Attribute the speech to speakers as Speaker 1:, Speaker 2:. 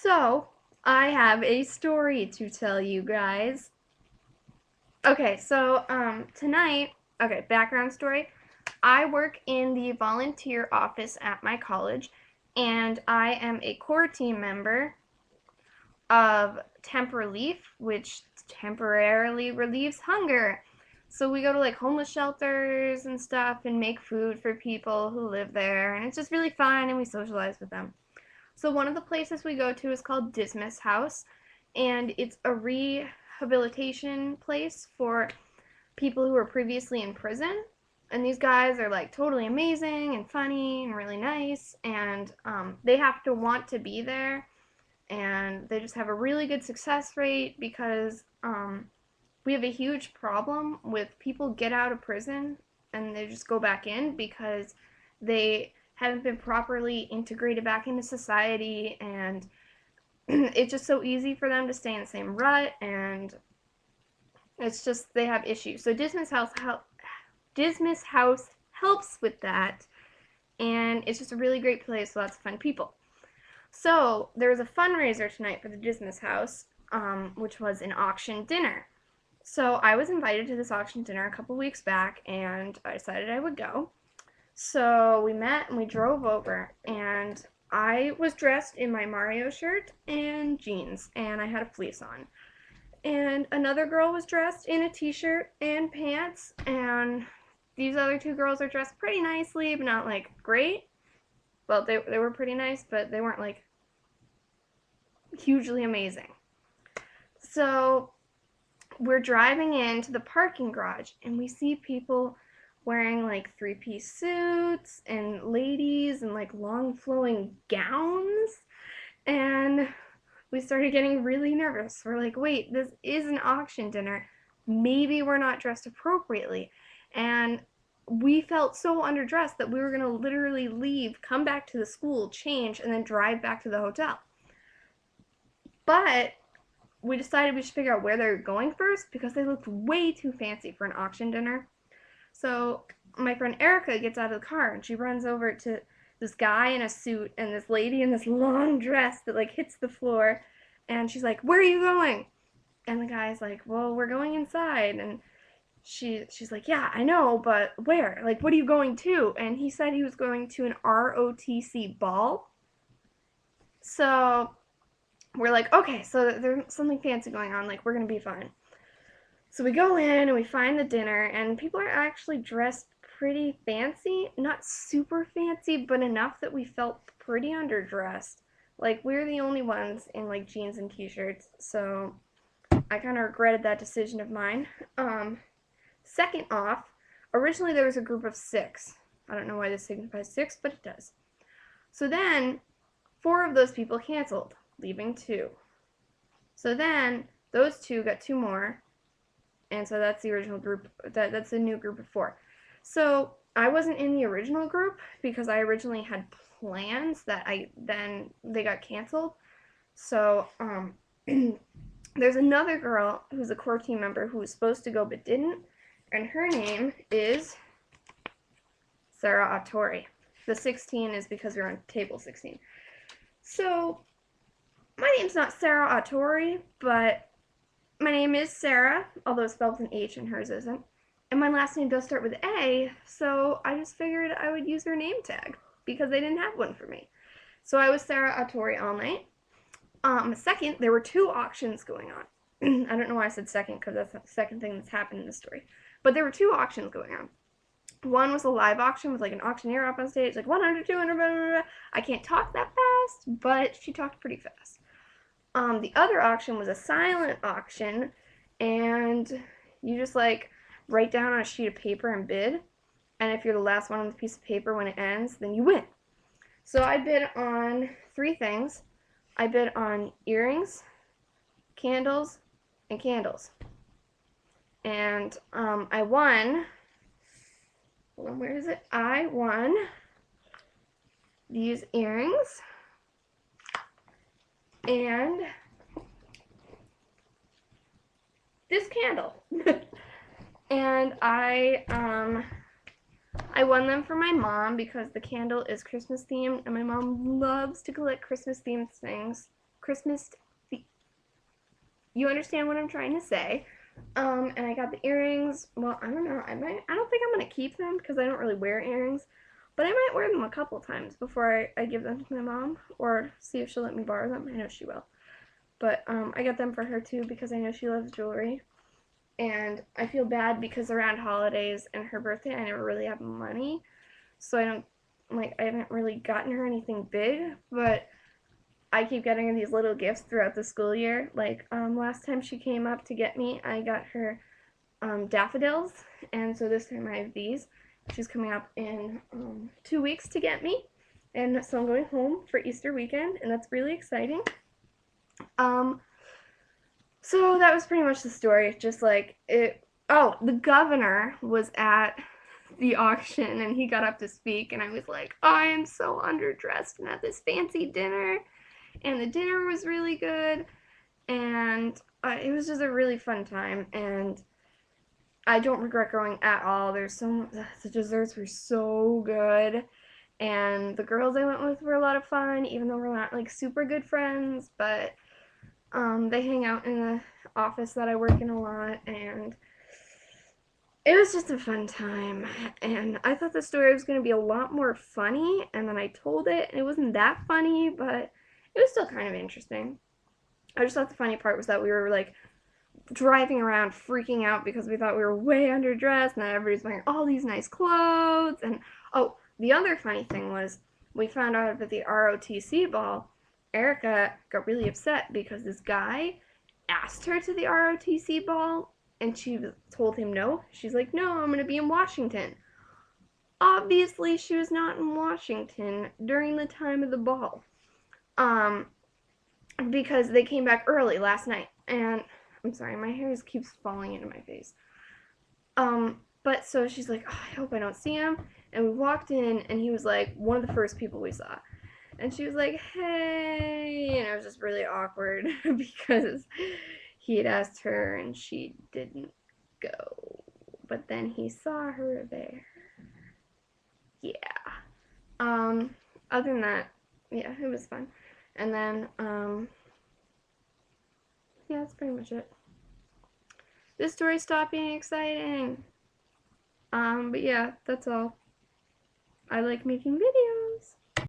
Speaker 1: So, I have a story to tell you guys. Okay, so tonight, background story. I work in the volunteer office at my college, and I am a core team member of Temp Relief, which temporarily relieves hunger. So we go to like homeless shelters and stuff and make food for people who live there, and it's just really fun and we socialize with them. So one of the places we go to is called Dismiss House, and it's a rehabilitation place for people who were previously in prison. And these guys are like totally amazing and funny and really nice, and they have to want to be there, and they just have a really good success rate because we have a huge problem with people get out of prison and they just go back in because they haven't been properly integrated back into society, and it's just so easy for them to stay in the same rut, and it's just they have issues. So Dismiss House helps with that, and it's just a really great place, lots of fun people. So there was a fundraiser tonight for the Dismiss House, which was an auction dinner. So I was invited to this auction dinner a couple weeks back, and I decided I would go. So we met and we drove over, and I was dressed in my Mario shirt and jeans, and I had a fleece on. And another girl was dressed in a t-shirt and pants, and these other two girls are dressed pretty nicely, but not like great. Well, they were pretty nice, but they weren't like hugely amazing. So we're driving into the parking garage, and we see people wearing like three-piece suits and ladies in like long flowing gowns, and we started getting really nervous. We're like, wait, this is an auction dinner, maybe we're not dressed appropriately. And we felt so underdressed that we were going to literally leave, come back to the school, change, and then drive back to the hotel. But we decided we should figure out where they were going first because they looked way too fancy for an auction dinner. So my friend Erica gets out of the car and she runs over to this guy in a suit and this lady in this long dress that like hits the floor, and she's like, "Where are you going?" And the guy's like, "Well, we're going inside." And she's like, "Yeah, I know, but where? Like, what are you going to?" And he said he was going to an ROTC ball. So we're like, okay, so there's something fancy going on, like we're gonna be fine. So we go in and we find the dinner, and people are actually dressed pretty fancy. Not super fancy, but enough that we felt pretty underdressed. Like, we're the only ones in like jeans and t-shirts, so I kind of regretted that decision of mine. Second off, originally there was a group of 6. I don't know why this signifies 6, but it does. So then 4 of those people canceled, leaving 2. So then those 2 got 2 more, and so that's the original group. That's the new group of 4. So I wasn't in the original group because I originally had plans that they got canceled. So there's another girl who's a core team member who was supposed to go but didn't, and her name is Sarah Autori. The 16 is because we're on table 16. So my name's not Sarah Autori, but my name is Sarah, although it's spelled with an H and hers isn't. And my last name does start with A, so I just figured I would use her name tag because they didn't have one for me. So I was Sarah Autori all night. Second, there were 2 auctions going on. I don't know why I said second because that's the second thing that's happened in the story. But there were 2 auctions going on. One was a live auction with like an auctioneer up on stage, like 100, 200, blah, blah, blah. I can't talk that fast, but she talked pretty fast. The other auction was a silent auction, and you just like write down on a sheet of paper and bid, and if you're the last one on the piece of paper when it ends, then you win. So I bid on 3 things. I bid on earrings, candles, and candles. And I won. Hold on, where is it? I won these earrings and this candle. And I won them for my mom because the candle is Christmas themed, and my mom loves to collect Christmas themed things. Christmas. You understand what I'm trying to say? And I got the earrings. Well, I don't know. I don't think I'm gonna keep them because I don't really wear earrings. But I might wear them a couple times before I give them to my mom or see if she'll let me borrow them. I know she will. But I got them for her too because I know she loves jewelry. And I feel bad because around holidays and her birthday, I never really have money. So I haven't really gotten her anything big, but I keep getting her these little gifts throughout the school year. Like, last time she came up to get me, I got her daffodils, and so this time I have these. She's coming up in 2 weeks to get me, and so I'm going home for Easter weekend, and that's really exciting. Um, so that was pretty much the story. Just like it. Oh, the governor was at the auction, and he got up to speak, and I was like, I am so underdressed and at this fancy dinner, and the dinner was really good, and it was just a really fun time, and I don't regret going at all. The desserts were so good, and the girls I went with were a lot of fun, even though we're not like super good friends, but they hang out in the office that I work in a lot, and it was just a fun time. And I thought the story was going to be a lot more funny, and then I told it, and it wasn't that funny, but it was still kind of interesting. I just thought the funny part was that we were like driving around freaking out because we thought we were way underdressed and that everybody's wearing all these nice clothes. And oh, the other funny thing was we found out at the ROTC ball, Erica got really upset because this guy asked her to the ROTC ball and she told him no. She's like, no, I'm going to be in Washington. Obviously, she was not in Washington during the time of the ball. Because they came back early last night. And I'm sorry, my hair just keeps falling into my face. But so she's like, oh, I hope I don't see him. And we walked in, and he was like one of the first people we saw. And she was like, hey, and it was just really awkward because he had asked her and she didn't go. But then he saw her there. Yeah. Other than that, yeah, it was fun. And then, yeah, that's pretty much it. This story stopped being exciting. But yeah, that's all. I like making videos.